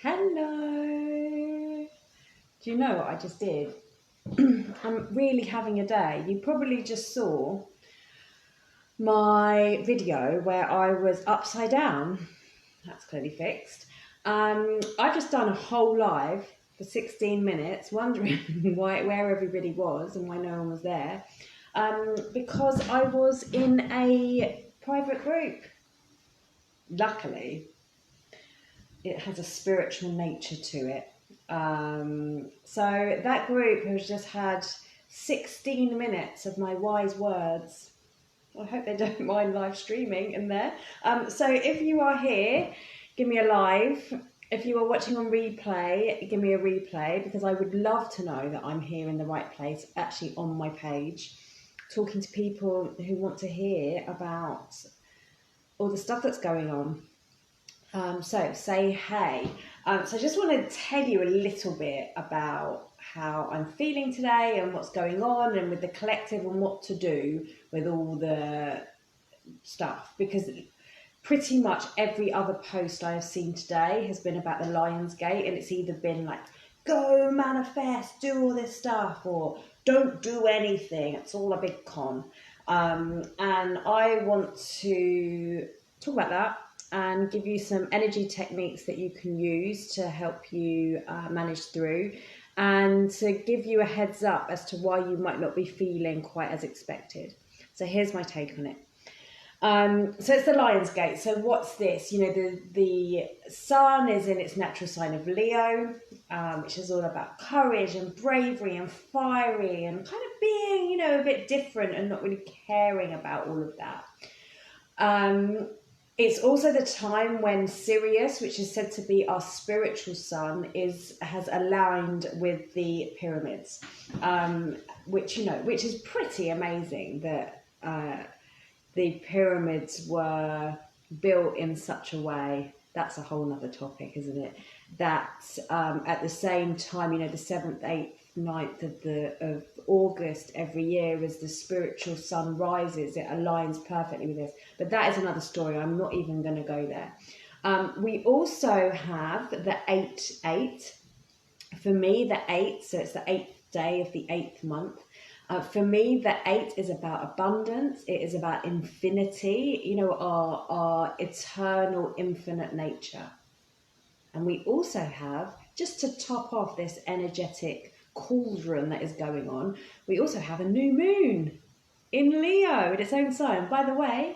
Hello. Do you know what I just did? I'm really having a day. You probably just saw my video where I was upside down. That's clearly fixed. I've just done a whole live for 16 minutes, wondering where everybody was and why no one was there. Because I was in a private group. Luckily, it has a spiritual nature to it. So that group has just had 16 minutes of my wise words. I hope they don't mind live streaming in there. So if you are here, give me a live. If you are watching on replay, give me a replay, because I would love to know that I'm here in the right place, actually on my page, talking to people who want to hear about all the stuff that's going on. So say hey. So I just want to tell you a little bit about how I'm feeling today and what's going on and with the collective and what to do with all the stuff, because pretty much every other post I have seen today has been about the Lionsgate, and it's either been like, go manifest, do all this stuff, or don't do anything, it's all a big con. And I want to talk about that and give you some energy techniques that you can use to help you manage through, and to give you a heads up as to why you might not be feeling quite as expected. So here's my take on it. So it's the Lionsgate. So what's this? You know, the sun is in its natural sign of Leo, which is all about courage and bravery and fiery and kind of being, you know, a bit different and not really caring about all of that. It's also the time when Sirius, which is said to be our spiritual sun, has aligned with the pyramids, which is pretty amazing that the pyramids were built in such a way. That's a whole nother topic, isn't it? That at the same time, you know, the 7th, 8th, 9th of August every year, as the spiritual sun rises, it aligns perfectly with this. But that is another story. I'm not even going to go there. We also have the 8-8. For me, the 8, so it's the 8th day of the 8th month. For me, the 8 is about abundance. It is about infinity, you know, our eternal, infinite nature. And we also have, just to top off this energetic cauldron that is going on, we also have a new moon in Leo in its own sign. By the way,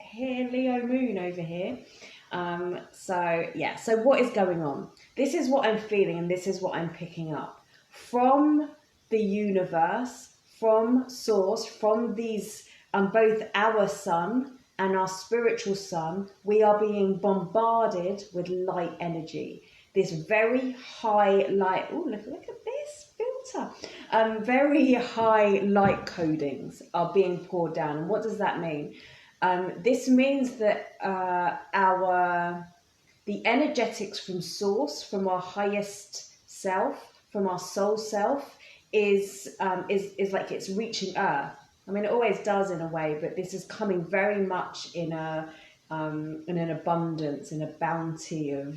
here, Leo moon over here. So what is going on? This is what I'm feeling, and this is what I'm picking up from the universe, from source, from these, both our sun and our spiritual sun. We are being bombarded with light energy. This very high light, oh, look at this filter. Very high light codings are being poured down. And what does that mean? This means that the energetics from source, from our highest self, from our soul self, is like it's reaching Earth. I mean, it always does in a way, but this is coming very much in an abundance, in a bounty of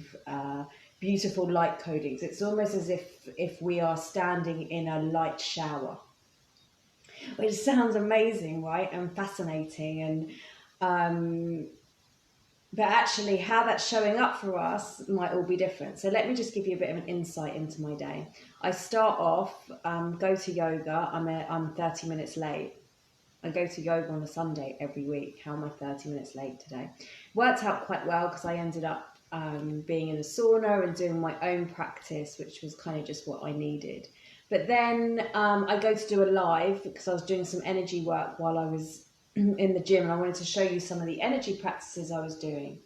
beautiful light codings. It's almost as if we are standing in a light shower, which sounds amazing, right? And fascinating. And but actually how that's showing up for us might all be different. So let me just give you a bit of an insight into my day. I start off, go to yoga. I'm 30 minutes late. I go to yoga on a Sunday every week. How am I 30 minutes late today? Worked out quite well, because I ended up being in a sauna and doing my own practice, which was kind of just what I needed. But then I go to do a live, because I was doing some energy work while I was in the gym, and I wanted to show you some of the energy practices I was doing.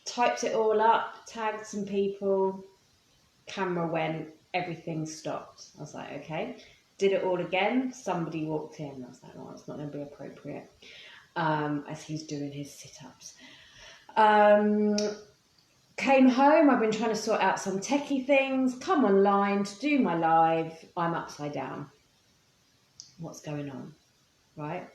Typed it all up, tagged some people, camera went, everything stopped. I was like, okay. Did it all again, somebody walked in. I was like, oh, it's not going to be appropriate, as he's doing his sit-ups. Came home, I've been trying to sort out some techie things, come online to do my live, I'm upside down. What's going on, right?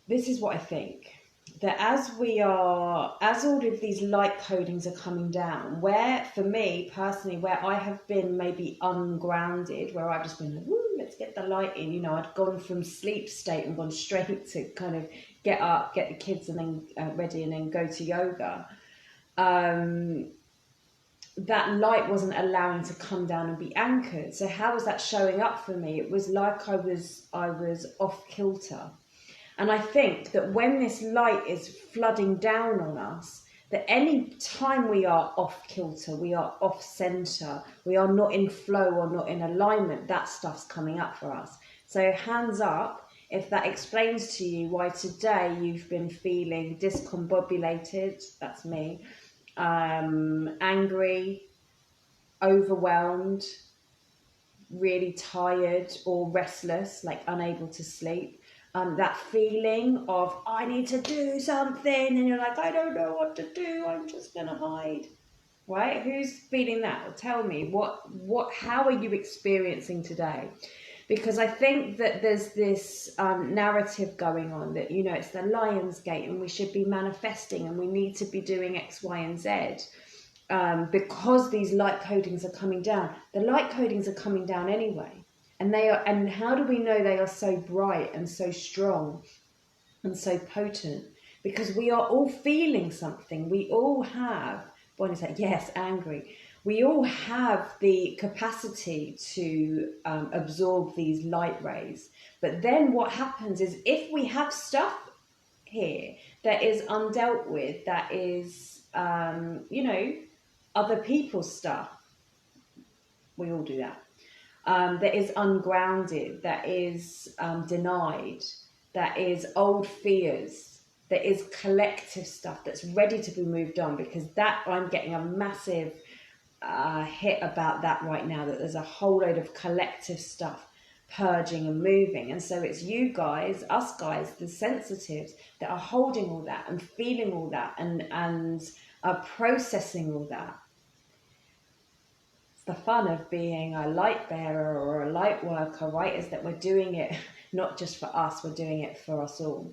This is what I think. that as all of these light codings are coming down, where for me personally, where I have been maybe ungrounded, where I've just been like, woo, let's get the light in, you know, I'd gone from sleep state and gone straight to kind of get up, get the kids and then ready and then go to yoga. That light wasn't allowing to come down and be anchored. So how was that showing up for me? It was like I was off kilter. And I think that when this light is flooding down on us, that any time we are off kilter, we are off center, we are not in flow or not in alignment, that stuff's coming up for us. So hands up if that explains to you why today you've been feeling discombobulated, that's me, angry, overwhelmed, really tired or restless, like unable to sleep. That feeling of I need to do something, and you're like, I don't know what to do, I'm just gonna hide. Right? Who's feeling that? Well, tell me how are you experiencing today? Because I think that there's this narrative going on that, you know, it's the Lionsgate and we should be manifesting and we need to be doing X, Y, and Z. Because these light codings are coming down. The light codings are coming down anyway. And and how do we know they are so bright and so strong and so potent? Because we are all feeling something. We all have, Bonnie's like, yes, angry. We all have the capacity to absorb these light rays. But then what happens is if we have stuff here that is undealt with, that is, you know, other people's stuff, we all do that. That is ungrounded, that is denied, that is old fears, that is collective stuff that's ready to be moved on, because that I'm getting a massive hit about that right now, that there's a whole load of collective stuff purging and moving. And so it's you guys, us guys, the sensitives, that are holding all that and feeling all that and are processing all that. The fun of being a light bearer or a light worker, right, is that we're doing it not just for us, we're doing it for us all.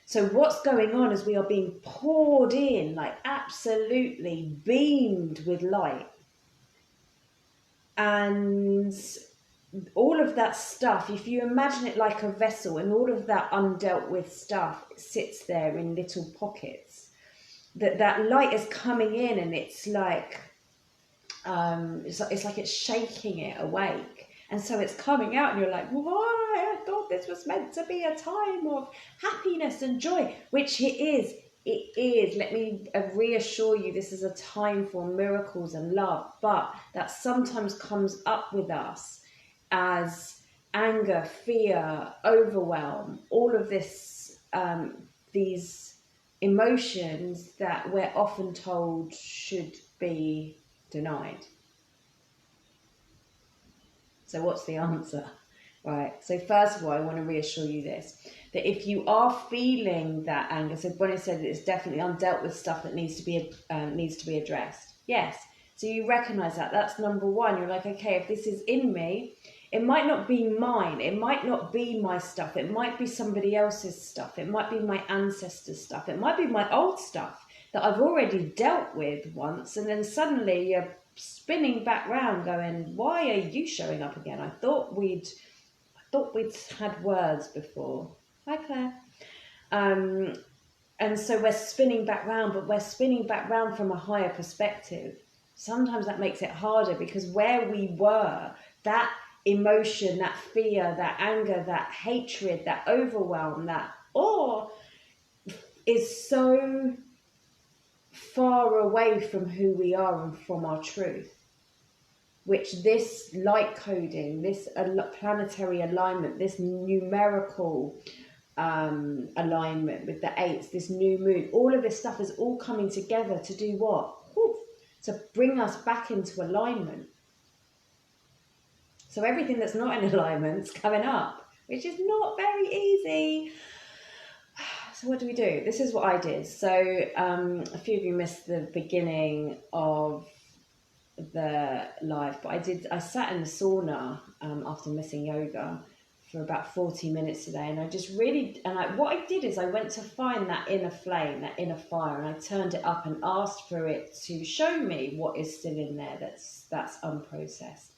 So what's going on is we are being poured in, like absolutely beamed with light. And all of that stuff, if you imagine it like a vessel, and all of that undealt with stuff sits there in little pockets, that light is coming in and it's like, it's like it's shaking it awake, and so it's coming out and you're like, why? I thought this was meant to be a time of happiness and joy, which it is. Let me reassure you, this is a time for miracles and love, but that sometimes comes up with us as anger, fear, overwhelm, all of this, these emotions that we're often told should be denied. So what's the answer? Right, so first of all, I want to reassure you this, that if you are feeling that anger, so Bonnie said it's definitely undealt with stuff that needs to be addressed. Yes, so you recognize that. That's number one. You're like, okay, if this is in me, it might not be mine. It might not be my stuff. It might be somebody else's stuff. It might be my ancestors' stuff. It might be my old stuff that I've already dealt with once, and then suddenly you're spinning back round going, why are you showing up again? I thought we'd had words before. Hi, Claire. And so we're spinning back round, but we're spinning back round from a higher perspective. Sometimes that makes it harder, because where we were, that emotion, that fear, that anger, that hatred, that overwhelm, that awe is so far away from who we are and from our truth, which this light coding, this planetary alignment, this numerical alignment with the eights, this new moon, all of this stuff is all coming together to do what? To bring us back into alignment. So everything that's not in alignment is coming up, which is not very easy. So what do we do? This is what I did. So a few of you missed the beginning of the live, but I sat in the sauna after missing yoga for about 40 minutes today, and I just really, what I did is I went to find that inner flame, that inner fire, and I turned it up and asked for it to show me what is still in there that's unprocessed.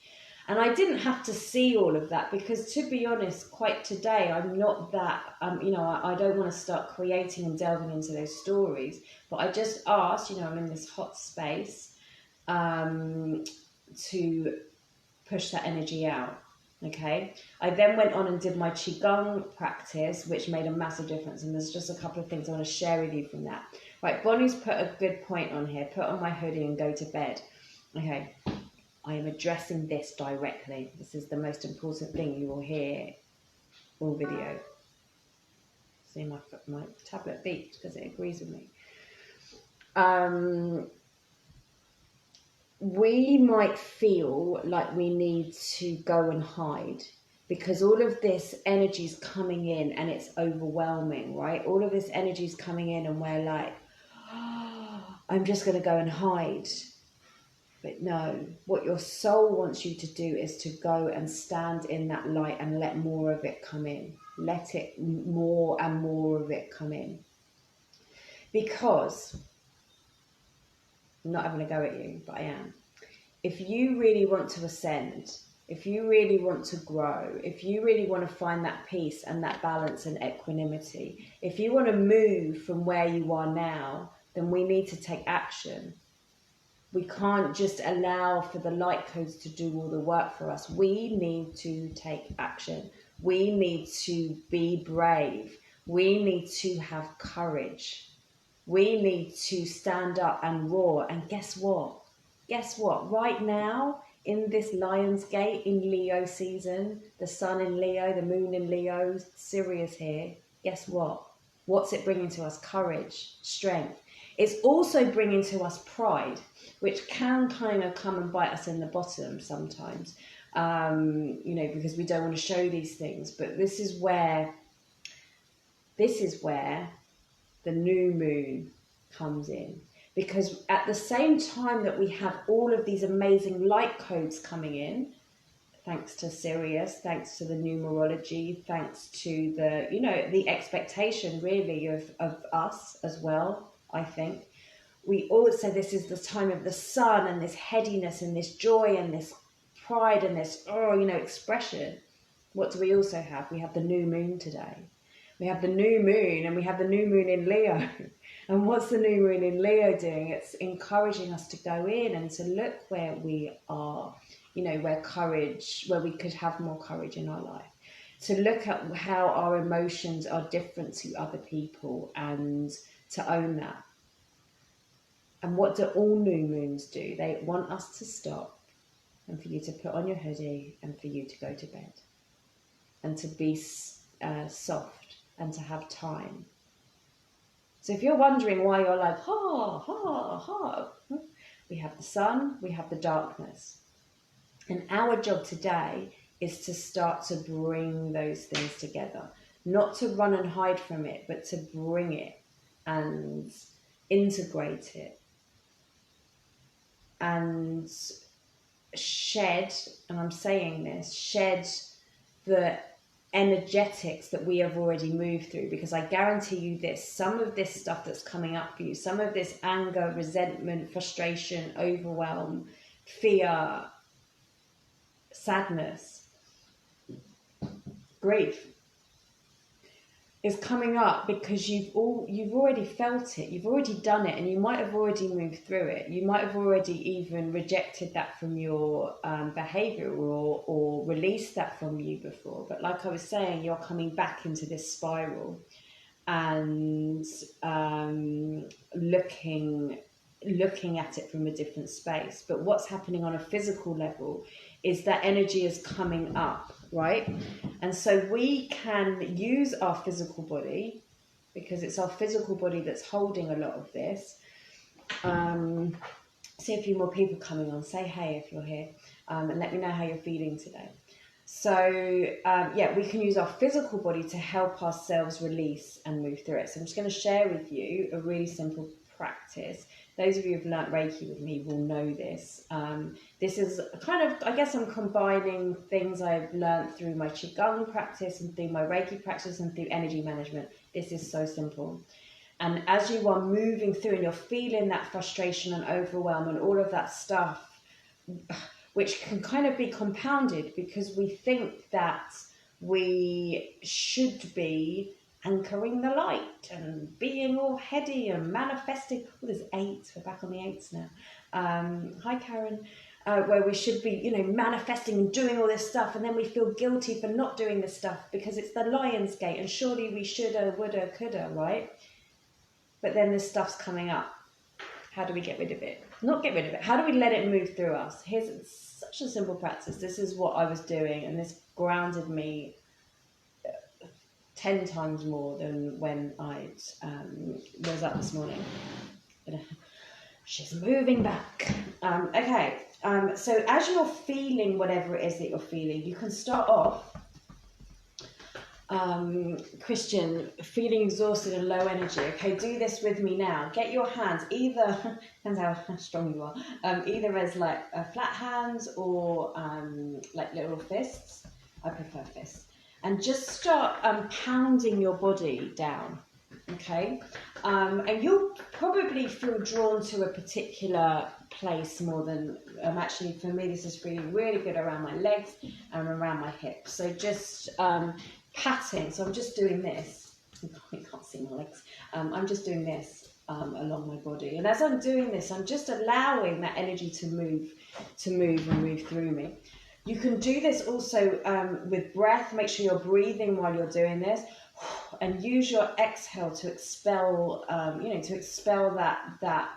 And I didn't have to see all of that, because to be honest, quite today, I'm not that, I don't want to start creating and delving into those stories, but I just asked, I'm in this hot space, to push that energy out. Okay, I then went on and did my Qigong practice, which made a massive difference. And there's just a couple of things I want to share with you from that. Right, Bonnie's put a good point on here. Put on my hoodie and go to bed. Okay, I am addressing this directly. This is the most important thing you will hear all video. See, my tablet beeped because it agrees with me. We might feel like we need to go and hide, because all of this energy is coming in and it's overwhelming, right? All of this energy is coming in and we're like, oh, I'm just going to go and hide. But no, what your soul wants you to do is to go and stand in that light and let more of it come in. Let it more and more of it come in. Because I'm not having a go at you, but I am. If you really want to ascend, if you really want to grow, if you really want to find that peace and that balance and equanimity, if you want to move from where you are now, then we need to take action. We can't just allow for the light codes to do all the work for us. We need to take action. We need to be brave. We need to have courage. We need to stand up and roar. And guess what? Guess what? Right now, in this Lionsgate, in Leo season, the sun in Leo, the moon in Leo, Sirius here, guess what? What's it bringing to us? Courage, strength. It's also bringing to us pride, which can kind of come and bite us in the bottom sometimes, because we don't want to show these things. But this is where the new moon comes in, because at the same time that we have all of these amazing light codes coming in, thanks to Sirius, thanks to the numerology, thanks to the expectation really of us as well, I think. We also, this is the time of the sun and this headiness and this joy and this pride and this, expression. What do we also have? We have the new moon today. We have the new moon, and we have the new moon in Leo. And what's the new moon in Leo doing? It's encouraging us to go in and to look where we are, where we could have more courage in our life. To look at how our emotions are different to other people and to own that. And what do all new moons do? They want us to stop and for you to put on your hoodie and for you to go to bed and to be soft and to have time. So if you're wondering why you're like, we have the sun, we have the darkness. And our job today is to start to bring those things together. Not to run and hide from it, but to bring it and integrate it. And shed, and I'm saying this, shed the energetics that we have already moved through, because I guarantee you this, some of this stuff that's coming up for you, some of this anger, resentment, frustration, overwhelm, fear, sadness, grief, is coming up because you've already felt it, you've already done it, and you might have already moved through it. You might have already even rejected that from your behavior or released that from you before. But like I was saying, you're coming back into this spiral and looking at it from a different space. But what's happening on a physical level is that energy is coming up, right? And so we can use our physical body, because it's our physical body that's holding a lot of this. See a few more people coming on. Say hey if you're here, and let me know how you're feeling today. So we can use our physical body to help ourselves release and move through it. So I'm just going to share with you a really simple practice. Those of you who've learnt Reiki with me will know this. This is kind of, I guess I'm combining things I've learnt through my Qigong practice and through my Reiki practice and through energy management. This is so simple. And as you are moving through and you're feeling that frustration and overwhelm and all of that stuff, which can kind of be compounded because we think that we should be anchoring the light and being all heady and manifesting. Oh, there's 8. We're back on the 8s now. Hi, Karen. Where we should be, you know, manifesting and doing all this stuff, and then we feel guilty for not doing this stuff because it's the Lionsgate, and surely we shoulda, woulda, coulda, right? But then this stuff's coming up. How do we get rid of it? Not get rid of it. How do we let it move through us? Here's such a simple practice. This is what I was doing, and this grounded me 10 times more than when I was up this morning. She's moving back. Okay, so as you're feeling whatever it is that you're feeling, you can start off, Christian, feeling exhausted and low energy. Okay, do this with me now. Get your hands either, depends how strong you are, either as like flat hands or like little fists. I prefer fists. And just start pounding your body down, okay? And you'll probably feel drawn to a particular place more than, actually for me this is feeling really good around my legs and around my hips. So just patting, so I'm just doing this. You can't see my legs. I'm just doing this along my body. And as I'm doing this, I'm just allowing that energy to move and move through me. You can do this also with breath. Make sure you're breathing while you're doing this, and use your exhale to expel, to expel that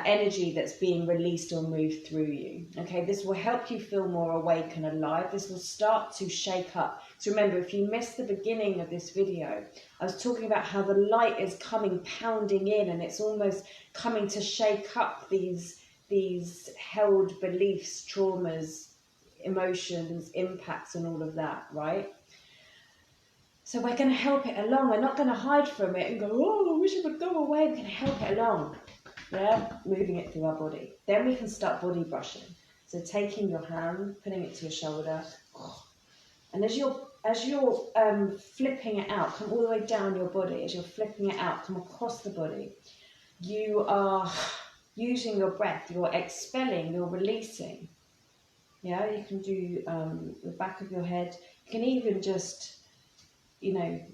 energy that's being released or moved through you. Okay, this will help you feel more awake and alive. This will start to shake up. So remember, if you missed the beginning of this video, I was talking about how the light is coming pounding in, and it's almost coming to shake up these held beliefs, traumas, emotions, impacts, and all of that, right? So we're going to help it along. We're not going to hide from it and go, oh, I wish it would go away. We're going to help it along, yeah, moving it through our body. Then we can start body brushing. So taking your hand, putting it to your shoulder, and as you're flipping it out, come all the way down your body. As you're flipping it out, come across the body. You are using your breath, you're expelling, you're releasing. Yeah, you can do the back of your head. You can even just, okay,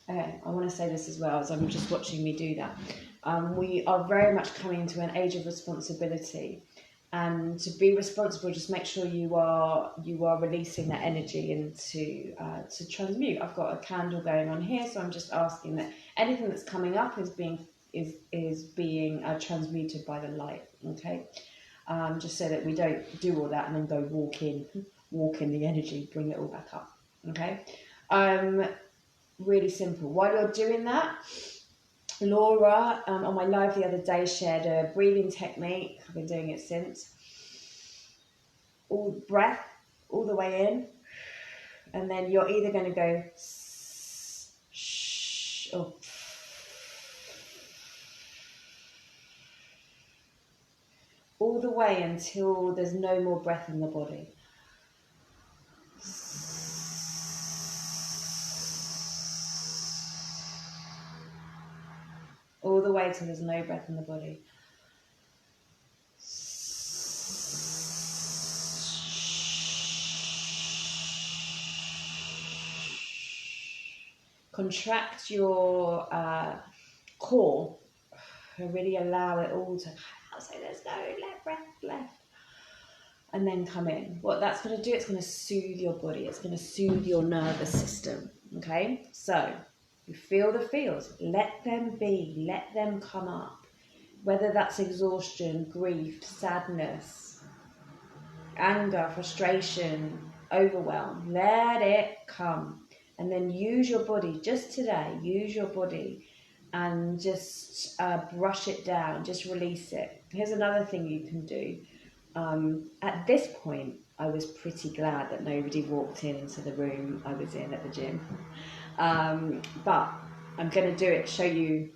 I want to say this as well, as I'm just watching me do that. We are very much coming into an age of responsibility, and to be responsible, just make sure you are releasing that energy into to transmute. I've got a candle going on here, so I'm just asking that anything that's coming up is being transmuted by the light, okay? Just so that we don't do all that and then go walk in the energy, bring it all back up, okay? Really simple. While you're doing that, Laura on my live the other day shared a breathing technique. I've been doing it since. All breath, all the way in, and then you're either going to go shh or all the way until there's no more breath in the body. All the way till there's no breath in the body. Contract your core and really allow it all to come out, so there's no breath left. And then come in. What that's going to do, it's going to soothe your body. It's going to soothe your nervous system. Okay? So, you feel the feels. Let them be. Let them come up. Whether that's exhaustion, grief, sadness, anger, frustration, overwhelm. Let it come. And then use your body. Just today, use your body and just brush it down. Just release it. Here's another thing you can do. At this point, I was pretty glad that nobody walked into the room I was in at the gym. But I'm going to do it, show you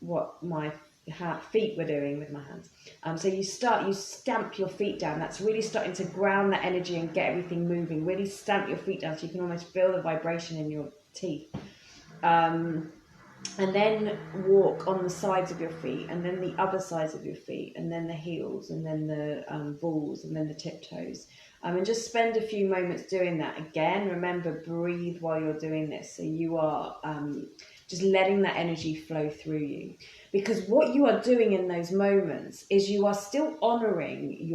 what my feet were doing with my hands. So you stamp your feet down. That's really starting to ground that energy and get everything moving. Really stamp your feet down so you can almost feel the vibration in your teeth. And then walk on the sides of your feet, and then the other sides of your feet, and then the heels, and then the balls, and then the tiptoes. And just spend a few moments doing that. Again, remember, breathe while you're doing this. So you are just letting that energy flow through you. Because what you are doing in those moments is you are still honoring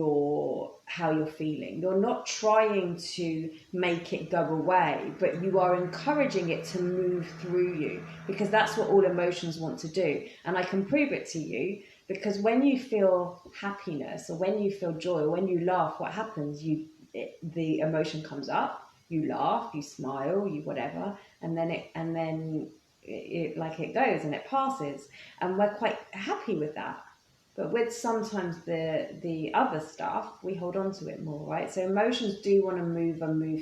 how you're feeling. You're not trying to make it go away, but you are encouraging it to move through you, because that's what all emotions want to do. And I can prove it to you, because when you feel happiness, or when you feel joy, or when you laugh, what happens? The emotion comes up, you laugh, you smile, you whatever, and then it goes and it passes, and we're quite happy with that. But with sometimes the other stuff, we hold on to it more, right? So emotions do want to move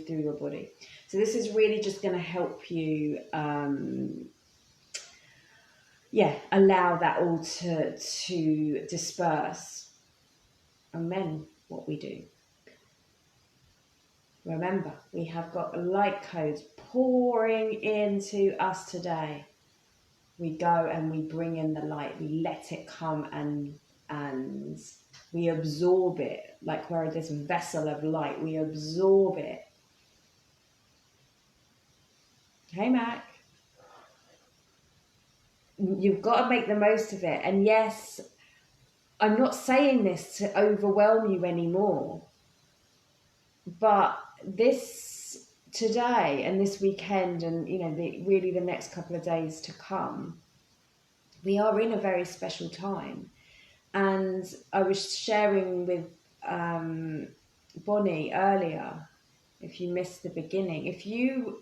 through your body. So this is really just going to help you, allow that all to disperse. And then what we do. Remember, we have got light codes pouring into us today. We go and we bring in the light. We let it come and we absorb it. Like we're this vessel of light. We absorb it. Hey, Mac. You've got to make the most of it. And yes, I'm not saying this to overwhelm you anymore. But this today and this weekend and, really the next couple of days to come, we are in a very special time. And I was sharing with Bonnie earlier, if you missed the beginning, if you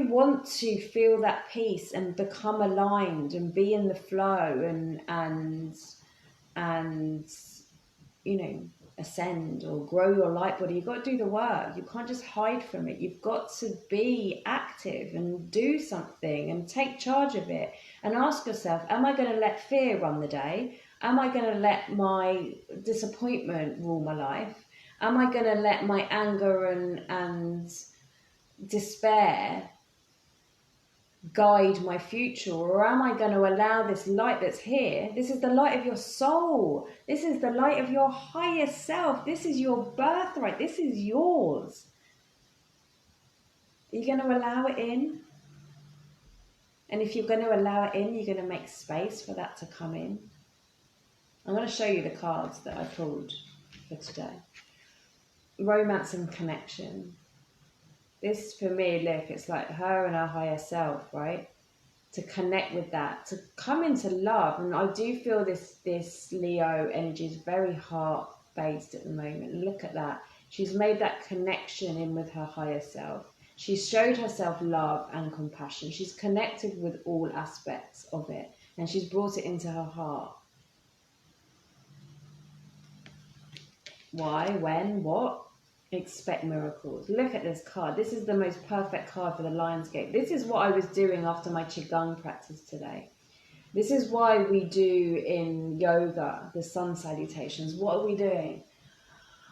want to feel that peace and become aligned and be in the flow and ascend or grow your light body, you've got to do the work. You can't just hide from it. You've got to be active and do something and take charge of it and ask yourself, am I going to let fear run the day? Am I going to let my disappointment rule my life? Am I going to let my anger and despair guide my future, or am I going to allow this light that's here? This is the light of your soul. This is the light of your highest self. This is your birthright. This is yours. Are you going to allow it in? And if you're going to allow it in, you're going to make space for that to come in. I'm going to show you the cards that I pulled for today. Romance and connection. This, for me, look, it's like her and her higher self, right? To connect with that, to come into love. And I do feel this Leo energy is very heart-based at the moment. Look at that. She's made that connection in with her higher self. She's showed herself love and compassion. She's connected with all aspects of it. And she's brought it into her heart. Why? When? What? Expect miracles. Look at this card. This is the most perfect card for the Lionsgate. This is what I was doing after my Qigong practice today. This is why we do in yoga the sun salutations. What are we doing?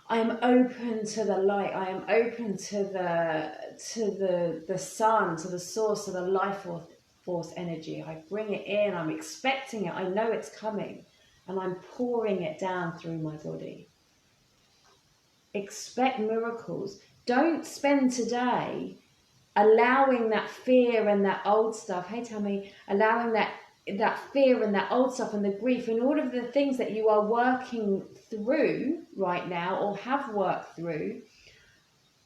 I am open to the light. I am open to the sun, to the source, to the life force energy. I bring it in. I'm expecting it. I know it's coming, and I'm pouring it down through my body. Expect miracles. Don't spend today allowing that fear and that old stuff. Hey, Tammy, allowing that fear and that old stuff and the grief and all of the things that you are working through right now or have worked through.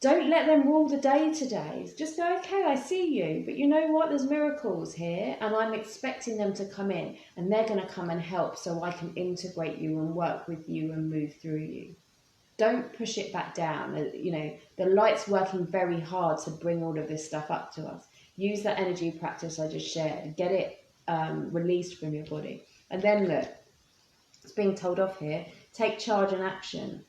Don't let them rule the day today. Just go, okay, I see you, but you know what? There's miracles here, and I'm expecting them to come in, and they're going to come and help so I can integrate you and work with you and move through you. Don't push it back down. The light's working very hard to bring all of this stuff up to us. Use that energy practice I just shared. Get it released from your body. And then look, it's being told off here. Take charge and action.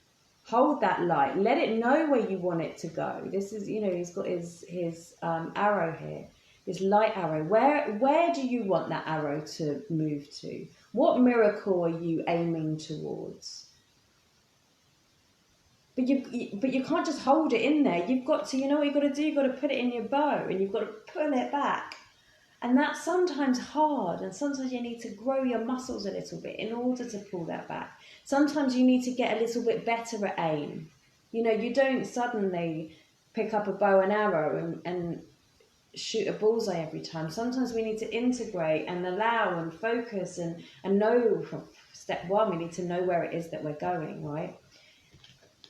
Hold that light. Let it know where you want it to go. This is, he's got his arrow here. this light arrow. Where do you want that arrow to move to? What miracle are you aiming towards? But you can't just hold it in there. You've got to, you know what you've got to do? You've got to put it in your bow and you've got to pull it back. And that's sometimes hard, and sometimes you need to grow your muscles a little bit in order to pull that back. Sometimes you need to get a little bit better at aim. You know, you don't suddenly pick up a bow and arrow and shoot a bullseye every time. Sometimes we need to integrate and allow and focus and know from step one, we need to know where it is that we're going, right?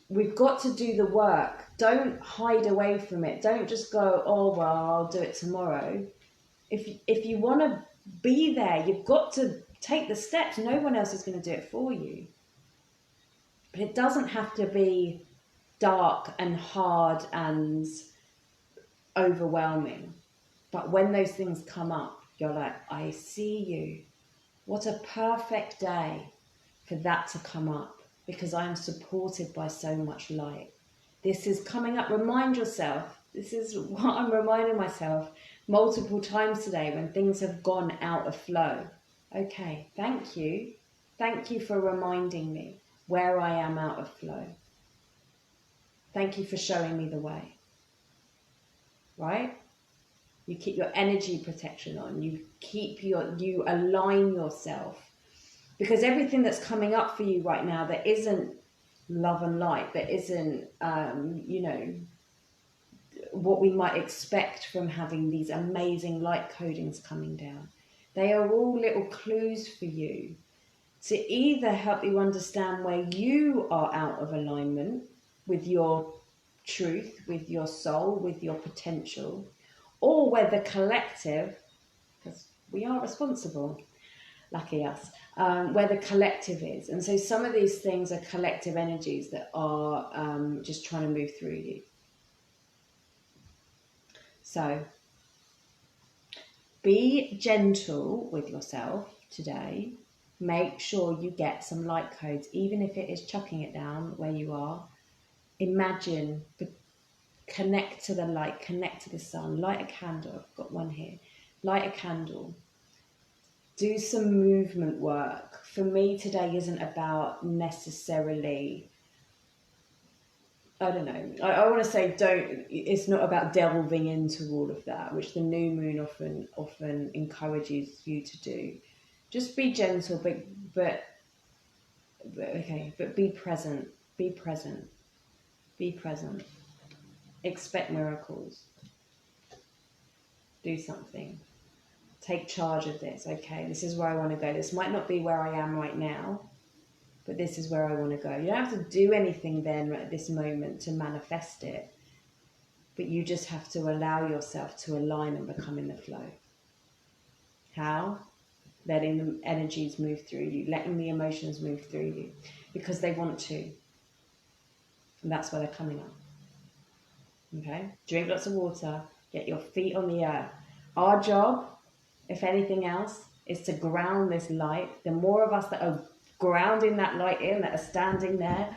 We've got to do the work. Don't hide away from it. Don't just go, oh, well, I'll do it tomorrow. If you want to be there, you've got to take the steps. No one else is going to do it for you. But it doesn't have to be dark and hard and overwhelming. But when those things come up, you're like, I see you. What a perfect day for that to come up, because I am supported by so much light. This is coming up. Remind yourself. This is what I'm reminding myself multiple times today when things have gone out of flow. Okay, thank you. Thank you for reminding me where I am out of flow. Thank you for showing me the way. Right? You keep your energy protection on. You align yourself. Because everything that's coming up for you right now that isn't love and light, that isn't, what we might expect from having these amazing light codings coming down. They are all little clues for you to either help you understand where you are out of alignment with your truth, with your soul, with your potential, or where the collective, because we are responsible, lucky us, where the collective is. And so some of these things are collective energies that are just trying to move through you. So be gentle with yourself today. Make sure you get some light codes, even if it is chucking it down where you are. Imagine, connect to the light, connect to the sun, light a candle. I've got one here. Light a candle. Do some movement work. For me, today isn't about necessarily, I don't know, I want to say it's not about delving into all of that, which the new moon often encourages you to do. Just be gentle, but be present, be present, be present. Expect miracles. Do something. Take charge of this. Okay, this is where I want to go. This might not be where I am right now, but this is where I want to go. You don't have to do anything then at this moment to manifest it, but you just have to allow yourself to align and become in the flow. How? Letting the energies move through you, letting the emotions move through you, because they want to. And that's why they're coming up. Okay? Drink lots of water, get your feet on the earth. Our job, if anything else, is to ground this light. The more of us that are grounding that light in, that are standing there,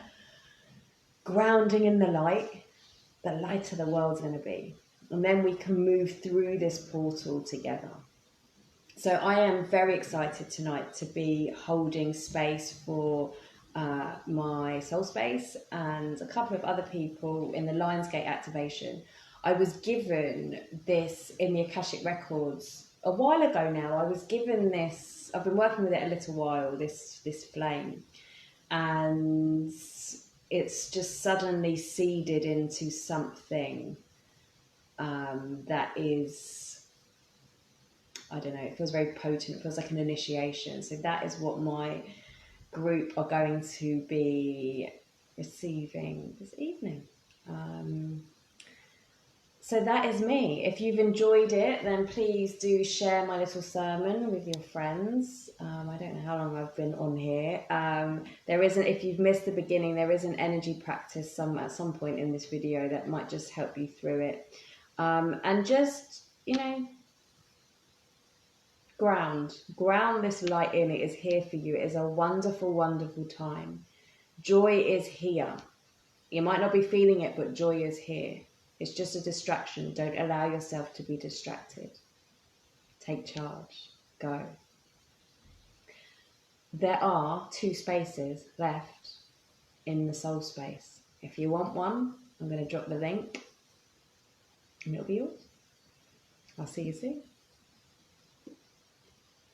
grounding in the lighter the world's going to be. And then we can move through this portal together. So I am very excited tonight to be holding space for my soul space and a couple of other people in the Lionsgate activation. I was given this in the Akashic Records a while ago now. I was given this, I've been working with it a little while, this flame, and it's just suddenly seeded into something that is, I don't know, it feels very potent, it feels like an initiation. So that is what my group are going to be receiving this evening. So that is me. If you've enjoyed it, then please do share my little sermon with your friends. I don't know how long I've been on here. There isn't, if you've missed the beginning, there is an energy practice at some point in this video that might just help you through it. And just, ground this light in. It is here for you. It is a wonderful, wonderful time. Joy is here. You might not be feeling it, but joy is here. It's just a distraction. Don't allow yourself to be distracted. Take charge. Go. There are 2 spaces left in the soul space. If you want one, I'm going to drop the link and it'll be yours. I'll see you soon.